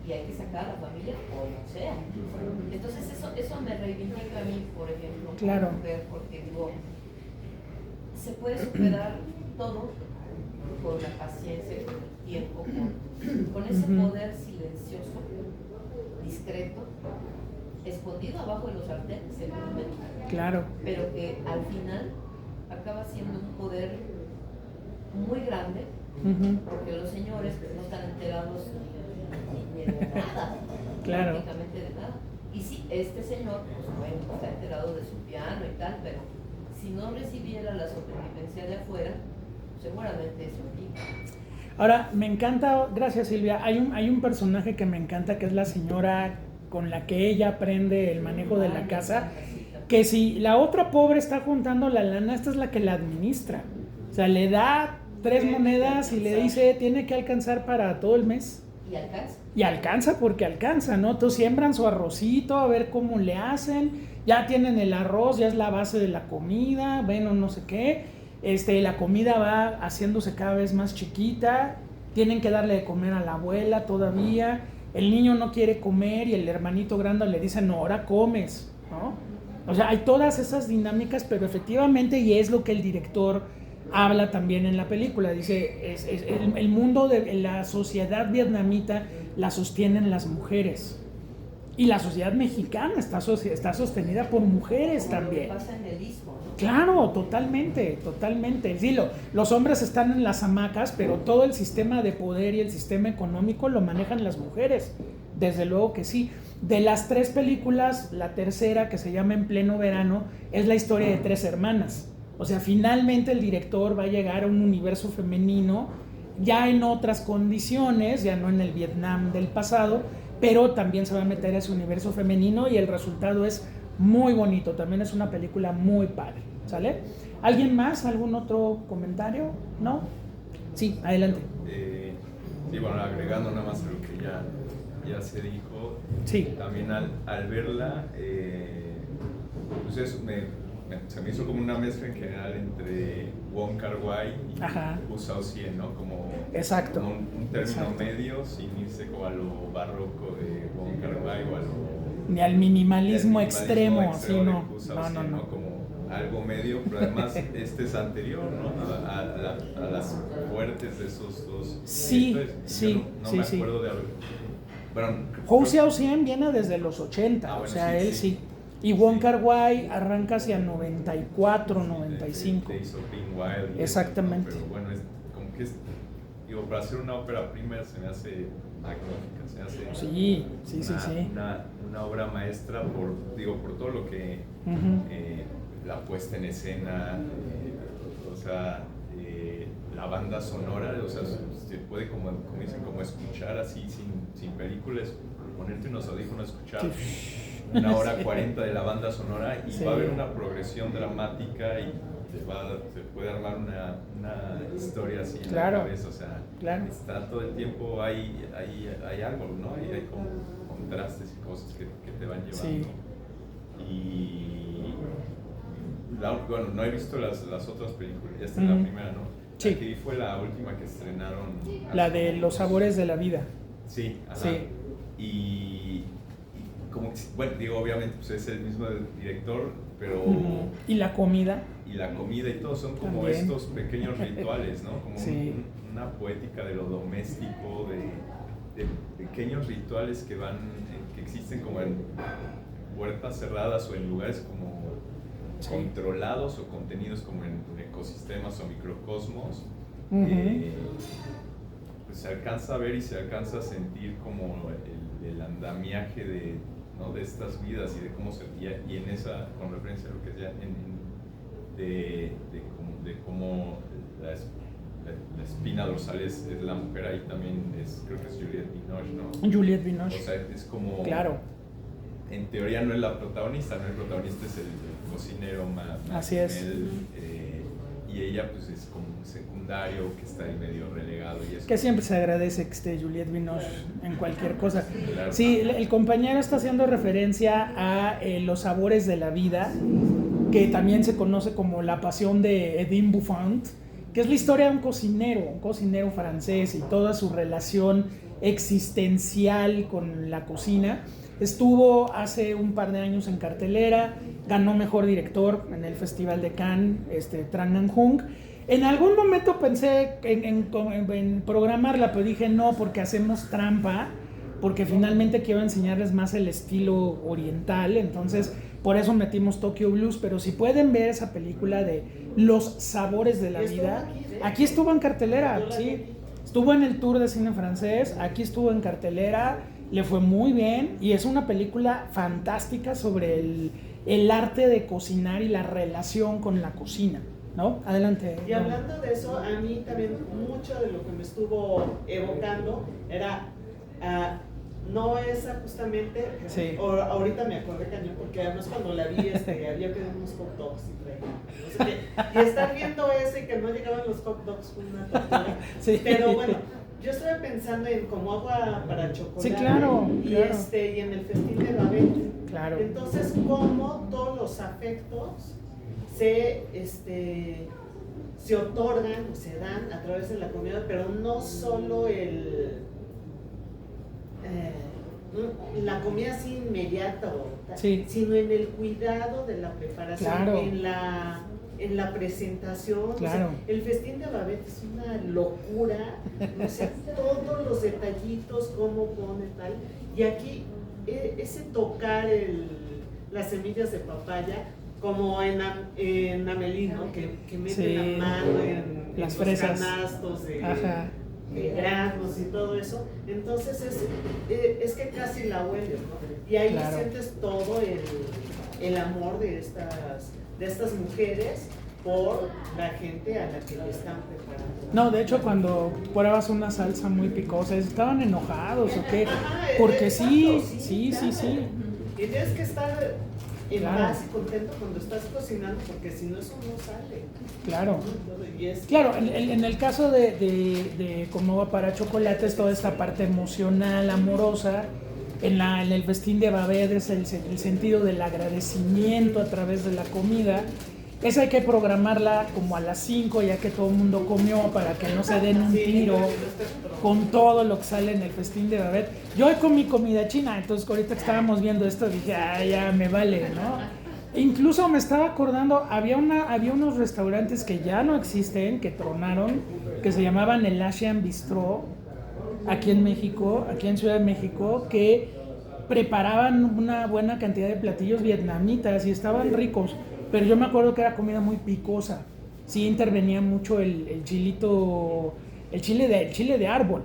Speaker 3: y hay que sacar a la familia como sea. Entonces eso me reivindica a mí, por ejemplo,
Speaker 1: Claro.
Speaker 3: como mujer, porque digo, se puede superar todo con la paciencia, con el tiempo, con ese poder silencioso, discreto, escondido abajo de los sartenes, seguramente,
Speaker 1: Claro.
Speaker 3: pero que al final acaba siendo un poder muy grande, porque los señores no están enterados ni de nada,
Speaker 1: Claro.
Speaker 3: prácticamente de nada. Y sí, este señor, pues bueno, está enterado de su piano y tal, pero si no recibiera la sobrevivencia de afuera, seguramente eso sí.
Speaker 1: Ahora, me encanta, gracias Silvia, hay un personaje que me encanta, que es la señora con la que ella aprende el manejo de la casa, que si la otra pobre está juntando la lana, esta es la que la administra. O sea, le da 3 monedas y le dice, tiene que alcanzar para todo el mes.
Speaker 3: Y alcanza.
Speaker 1: Y alcanza porque alcanza, ¿no? Entonces siembran su arrocito, a ver cómo le hacen, ya tienen el arroz, ya es la base de la comida, bueno, no sé qué. La comida va haciéndose cada vez más chiquita, tienen que darle de comer a la abuela todavía, el niño no quiere comer y el hermanito grande le dice, no, ahora comes, ¿no? O sea, hay todas esas dinámicas, pero efectivamente, y es lo que el director habla también en la película, dice, el mundo de la sociedad vietnamita la sostienen las mujeres. Y la sociedad mexicana está sostenida por mujeres también.
Speaker 3: Lo que pasa en el istmo, ¿no?
Speaker 1: Claro, totalmente, totalmente. Sí, los hombres están en las hamacas, pero todo el sistema de poder y el sistema económico lo manejan las mujeres. Desde luego que sí. De las 3 películas, la tercera, que se llama En pleno verano, es la historia de 3 hermanas. O sea, finalmente el director va a llegar a un universo femenino, ya en otras condiciones, ya no en el Vietnam del pasado, pero también se va a meter a ese universo femenino y el resultado es muy bonito. También es una película muy padre, ¿sale? ¿Alguien más? ¿Algún otro comentario? ¿No? Sí, adelante.
Speaker 4: Sí, bueno, agregando nada más lo que ya se dijo,
Speaker 1: sí.
Speaker 4: También al verla, pues eso se me hizo como una mezcla en general entre Wong Kar-wai y Hu Shaoxian, ¿no? Como,
Speaker 1: exacto.
Speaker 4: Como un término medio, sin irse como a lo barroco de Wong Kar-wai o a lo...
Speaker 1: Ni al minimalismo extremo, sí, no.
Speaker 4: No, como algo medio, pero además este es anterior, ¿no? A las fuertes de esos dos.
Speaker 1: Sí, sí,
Speaker 4: no
Speaker 1: sí,
Speaker 4: me acuerdo de algo. Bueno,
Speaker 1: Hu Shaoxian viene desde los 80,
Speaker 4: bueno,
Speaker 1: o sea,
Speaker 4: sí,
Speaker 1: él sí. Y Wong Kar-wai arranca hacia 94, 95.
Speaker 4: Te hizo Being Wild.
Speaker 1: Exactamente.
Speaker 4: Pero bueno, es como que digo, para hacer una ópera prima se me hace magnífica, se me hace una obra maestra por todo lo que la puesta en escena, o sea, la banda sonora, o sea, se puede como dicen, como escuchar así sin películas, ponerte unos audífonos, escuchar 1 hora 40 de la banda sonora y va a haber una progresión dramática y se puede armar una historia así en la cabeza, o sea, está todo el tiempo hay algo, ¿no? Y hay como contrastes y cosas que te van llevando. Y bueno, no he visto las otras películas, esta es la primera, ¿no?
Speaker 1: Sí.
Speaker 4: La que vi fue la última que estrenaron.
Speaker 1: La de Los sabores de la vida.
Speaker 4: Sí, ajá.
Speaker 1: Sí.
Speaker 4: Y como que, bueno, digo, obviamente pues es el mismo director, pero...
Speaker 1: ¿Y la comida?
Speaker 4: Y la comida y todo son como también estos pequeños rituales, ¿no? Como una poética de lo doméstico, de pequeños rituales que existen como en puertas cerradas o en lugares como controlados o contenidos como en ecosistemas o microcosmos. Pues se alcanza a ver y se alcanza a sentir como el andamiaje de estas vidas y de cómo y en esa, con referencia a lo que decía, de cómo la espina dorsal es la mujer, ahí también creo que es Juliette Binoche, ¿no?
Speaker 1: Juliette Binoche.
Speaker 4: O sea, es como...
Speaker 1: Claro.
Speaker 4: En teoría no es la protagonista, ¿no? El protagonista es el cocinero
Speaker 1: Así es.
Speaker 4: Y ella pues es como un secundario que está ahí medio relegado y eso.
Speaker 1: Que siempre se agradece que esté Juliette Binoche en cualquier cosa.
Speaker 4: Claro.
Speaker 1: Sí, el compañero está haciendo referencia a Los sabores de la vida, que también se conoce como La pasión de Edith Buffon, que es la historia de un cocinero francés y toda su relación existencial con la cocina. Estuvo hace un par de años en cartelera, ganó mejor director en el Festival de Cannes, Tran Anh Hung. En algún momento pensé en programarla, pero dije no, porque hacemos trampa, porque finalmente quiero enseñarles más el estilo oriental, entonces por eso metimos Tokyo Blues. Pero si pueden ver esa película de los sabores de la vida, aquí estuvo en cartelera, sí, estuvo en el Tour de Cine Francés, aquí estuvo en cartelera, le fue muy bien y es una película fantástica sobre el arte de cocinar y la relación con la cocina, ¿no? Adelante.
Speaker 5: Y hablando de eso, a mí también mucho de lo que me estuvo evocando era, no esa justamente,
Speaker 1: sí.
Speaker 5: Ahorita me acordé cañón, porque además cuando la vi había pedido unos hot dogs y no sé qué, y estar viendo eso y que no llegaban los hot dogs con una tortura,
Speaker 1: sí.
Speaker 5: Pero bueno, yo estuve pensando en como agua para chocolate,
Speaker 1: sí, claro,
Speaker 5: y,
Speaker 1: claro.
Speaker 5: Y en el festín de Babette,
Speaker 1: claro.
Speaker 5: Entonces, cómo todos los afectos se otorgan o se dan a través de la comida, pero no solo la comida así inmediata,
Speaker 1: sí.
Speaker 5: sino en el cuidado de la preparación,
Speaker 1: claro.
Speaker 5: en la presentación.
Speaker 1: Claro.
Speaker 5: O sea, el festín de Babette es una locura, o sea, todos los detallitos, cómo pone tal, y aquí ese tocar las semillas de papaya, como en Amélie, ¿no? Que meten
Speaker 1: sí.
Speaker 5: la mano en
Speaker 1: las
Speaker 5: los
Speaker 1: fresas.
Speaker 5: canastos de granos y todo eso. Entonces es que casi la hueles, ¿no? Y ahí
Speaker 1: claro.
Speaker 5: sientes todo el amor de estas mujeres por la gente a la que le están preparando.
Speaker 1: No, de hecho, cuando pruebas una salsa muy picosa, ¿estaban enojados o qué? Porque sí.
Speaker 5: Y tienes que estar en paz y contento cuando estás cocinando, porque si no, eso no sale.
Speaker 1: Claro.
Speaker 5: ¿No?
Speaker 1: Claro, en el caso de Como agua para chocolate es toda esta parte emocional, amorosa. En el festín de Babette es el sentido del agradecimiento a través de la comida. Esa hay que programarla como a las 5, ya que todo el mundo comió, para que no se den un tiro con todo lo que sale en el festín de Babette. Yo hoy comí comida china, entonces ahorita que estábamos viendo esto dije, ya me vale, ¿no? Incluso me estaba acordando, había unos restaurantes que ya no existen, que tronaron, que se llamaban el Asian Bistro, aquí en México, aquí en Ciudad de México, que preparaban una buena cantidad de platillos vietnamitas y estaban ricos. Pero yo me acuerdo que era comida muy picosa. Sí intervenía mucho el chile de árbol.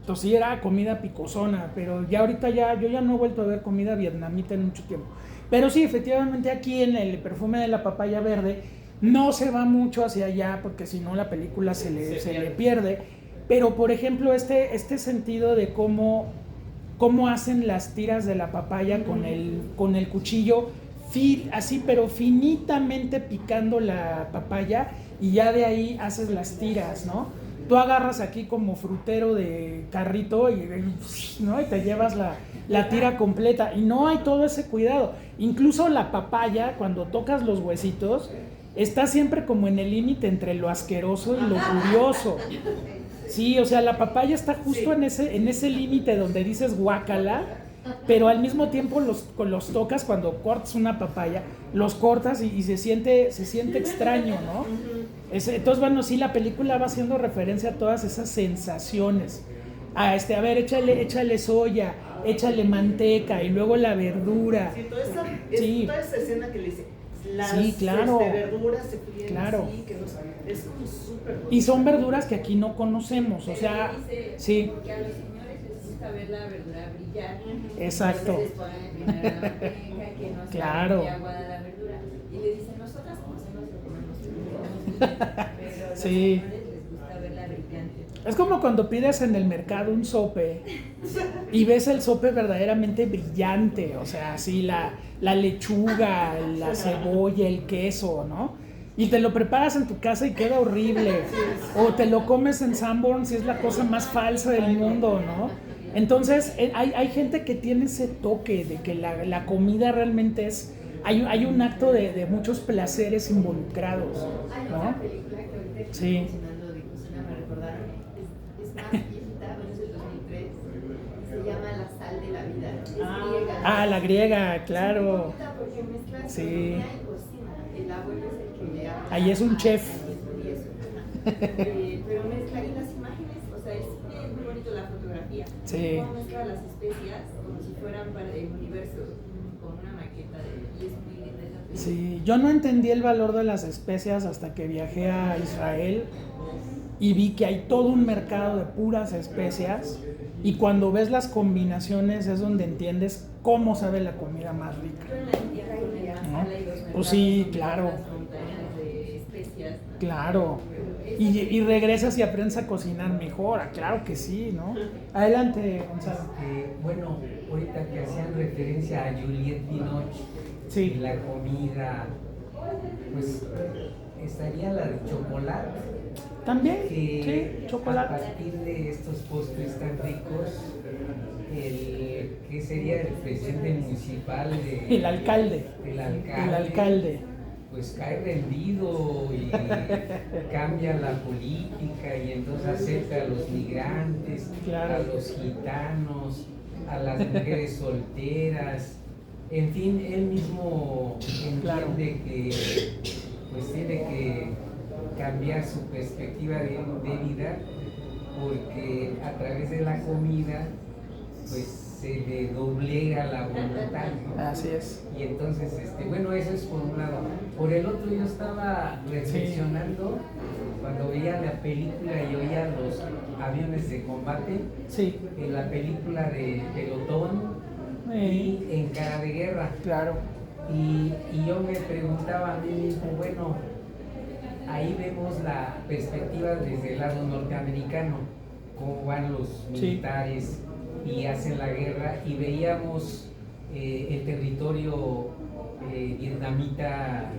Speaker 1: Entonces sí era comida picosona, pero ya ahorita yo ya no he vuelto a ver comida vietnamita en mucho tiempo. Pero sí, efectivamente aquí en el perfume de la papaya verde no se va mucho hacia allá, porque si no la película se le pierde. Pero por ejemplo este sentido de cómo hacen las tiras de la papaya con el cuchillo, así pero finitamente picando la papaya, y ya de ahí haces las tiras, ¿no? Tú agarras aquí como frutero de carrito ¿no? Y te llevas la tira completa, y no hay todo ese cuidado. Incluso la papaya, cuando tocas los huesitos, está siempre como en el límite entre lo asqueroso y lo curioso. Sí, o sea, la papaya está justo en ese límite donde dices guácala, pero al mismo tiempo los tocas. Cuando cortas una papaya, los cortas y se siente extraño, ¿no? Entonces, bueno, sí, la película va haciendo referencia a todas esas sensaciones. A ver, échale soya, échale manteca y luego la verdura.
Speaker 5: Sí, toda esa escena que le dice, las
Speaker 1: claro,
Speaker 5: verduras se fríen
Speaker 1: claro.
Speaker 5: así, que es como súper...
Speaker 1: Y son verduras que aquí no conocemos, o sea, sí.
Speaker 2: Porque a los señores les gusta ver la verdura brillar.
Speaker 1: Exacto.
Speaker 2: Entonces les ponen primero la manteca, que no sea muy aguada la verdura. Y le dicen, nosotras como hacemos, pero los
Speaker 1: sí.
Speaker 2: señores les gusta verla brillante.
Speaker 1: Es como cuando pides en el mercado un sope y ves el sope verdaderamente brillante, o sea, así la lechuga, la cebolla, el queso, ¿no? Y te lo preparas en tu casa y queda horrible. O te lo comes en Sanborns y es la cosa más falsa del mundo, ¿no? Entonces, hay gente que tiene ese toque de que la comida realmente es... Hay un acto de muchos placeres involucrados,
Speaker 2: Hay
Speaker 1: ¿no?
Speaker 2: una película que ahorita ahorita que
Speaker 1: Sí.
Speaker 2: estoy mencionando de cocina me recordaron, es más viejita, bueno, es del 2003, se llama La sal de la vida, es griega.
Speaker 1: Ah, la griega, claro.
Speaker 2: Es muy bonita porque mezcla
Speaker 1: Sí.
Speaker 2: astronomía y cocina, el abuelo es el que le habla.
Speaker 1: Ahí es un chef.
Speaker 2: Y eso, pero mezcla y las imágenes, o sea, es muy bonito la fotografía.
Speaker 1: Sí.
Speaker 2: Cómo mezcla las especias como si fueran para el universo, con una maqueta y es muy linda esa película.
Speaker 1: Sí, yo no entendí el valor de las especias hasta que viajé a Israel y vi que hay todo un mercado de puras especias y cuando ves las combinaciones es donde entiendes cómo sabe la comida más rica.
Speaker 2: Pero en la India hay una
Speaker 1: ¿No?
Speaker 2: sala y los mercados
Speaker 1: Pues sí,
Speaker 2: son
Speaker 1: claro.
Speaker 2: las montañas de especias, ¿no?
Speaker 1: Claro.
Speaker 2: Pero
Speaker 1: Y regresas y aprendes a cocinar mejor, claro que sí, ¿no? Adelante, Gonzalo.
Speaker 6: Bueno, ahorita que hacían referencia a Juliette Binoche
Speaker 1: Sí.
Speaker 6: y la comida, pues estaría la de chocolate.
Speaker 1: También,
Speaker 6: Que
Speaker 1: sí, chocolate.
Speaker 6: a partir de estos postres tan ricos, ¿qué sería el presidente municipal
Speaker 1: El alcalde.
Speaker 6: el
Speaker 1: El alcalde.
Speaker 6: pues cae rendido y cambia la política y entonces acepta a los migrantes,
Speaker 1: Claro.
Speaker 6: a los gitanos, a las mujeres solteras, en fin, él mismo entiende
Speaker 1: Claro.
Speaker 6: que pues tiene que cambiar su perspectiva de vida porque a través de la comida pues se le doblega la voluntad, ¿no?
Speaker 1: Así es.
Speaker 6: Y entonces, bueno, eso es por un lado. Por el otro, yo estaba reflexionando cuando veía la película y oía los aviones de combate,
Speaker 1: Sí,
Speaker 6: en la película de Pelotón y en Cara de Guerra.
Speaker 1: claro.
Speaker 6: Y yo me preguntaba a mí mismo, bueno, ahí vemos la perspectiva desde el lado norteamericano, cómo van los militares y hacen la guerra, y veíamos el territorio vietnamita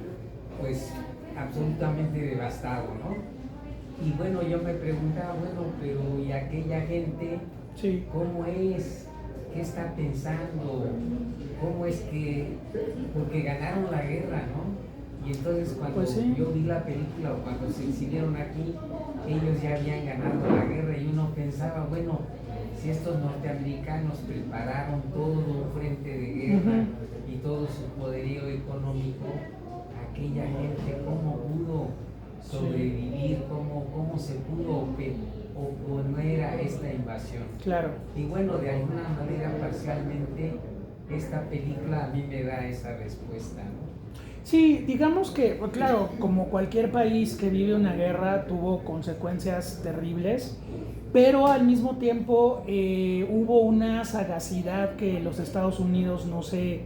Speaker 6: pues absolutamente devastado, ¿no? Y bueno, yo me preguntaba, bueno, pero ¿y aquella gente
Speaker 1: Sí.
Speaker 6: cómo es? ¿Qué está pensando? ¿Cómo es que...? Porque ganaron la guerra, ¿no? Y entonces cuando
Speaker 1: Pues sí.
Speaker 6: yo vi la película o cuando se exhibieron aquí, ellos ya habían ganado la guerra y uno pensaba, bueno, si estos norteamericanos prepararon todo un frente de guerra y todo su poderío económico, aquella gente cómo pudo sobrevivir, cómo se pudo oponer a esta invasión.
Speaker 1: Claro.
Speaker 6: Y bueno, de alguna manera parcialmente esta película a mí me da esa respuesta, ¿no?
Speaker 1: Sí, digamos que, pues, claro, como cualquier país que vive una guerra tuvo consecuencias terribles, pero al mismo tiempo hubo una sagacidad que los Estados Unidos no se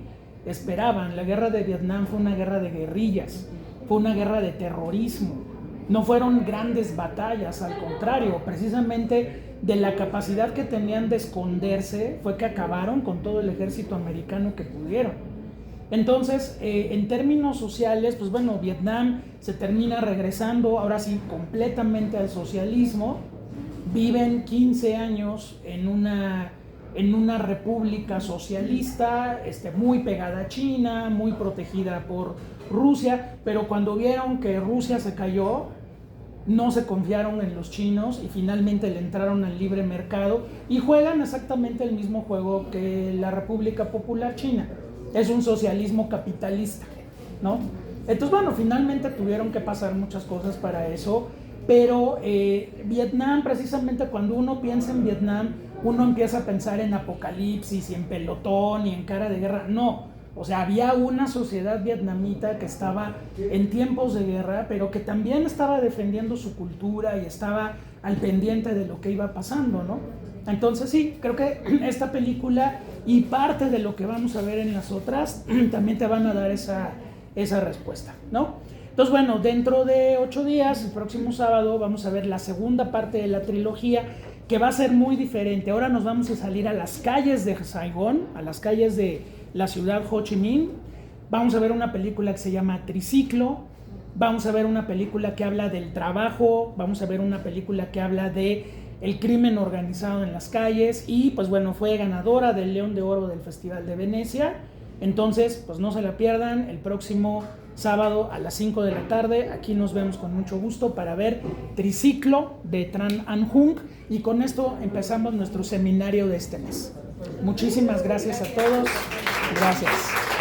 Speaker 1: esperaban. La guerra de Vietnam fue una guerra de guerrillas, fue una guerra de terrorismo. No fueron grandes batallas, al contrario, precisamente de la capacidad que tenían de esconderse fue que acabaron con todo el ejército americano que pudieron. Entonces, en términos sociales, pues bueno, Vietnam se termina regresando ahora sí completamente al socialismo. Viven 15 años en una república socialista, muy pegada a China, muy protegida por Rusia, pero cuando vieron que Rusia se cayó, no se confiaron en los chinos y finalmente le entraron al libre mercado y juegan exactamente el mismo juego que la República Popular China. Es un socialismo capitalista, ¿no? Entonces, bueno, finalmente tuvieron que pasar muchas cosas para eso, pero Vietnam, precisamente cuando uno piensa en Vietnam, uno empieza a pensar en apocalipsis y en pelotón y en cara de guerra. No, o sea, había una sociedad vietnamita que estaba en tiempos de guerra, pero que también estaba defendiendo su cultura y estaba al pendiente de lo que iba pasando, ¿no? Entonces sí, creo que esta película y parte de lo que vamos a ver en las otras también te van a dar esa respuesta, ¿no? Entonces bueno, dentro de 8 días, el próximo sábado, vamos a ver la segunda parte de la trilogía, que va a ser muy diferente. Ahora nos vamos a salir a las calles de Saigón, a las calles de la ciudad Ho Chi Minh. Vamos a ver una película que se llama Triciclo, vamos a ver una película que habla del trabajo, vamos a ver una película que habla de el crimen organizado en las calles y pues bueno, fue ganadora del León de Oro del Festival de Venecia. Entonces, pues no se la pierdan el próximo sábado a las 5 de la tarde. Aquí nos vemos con mucho gusto para ver Triciclo de Tran Anh Hung, y con esto empezamos nuestro seminario de este mes. Muchísimas gracias a todos. Gracias.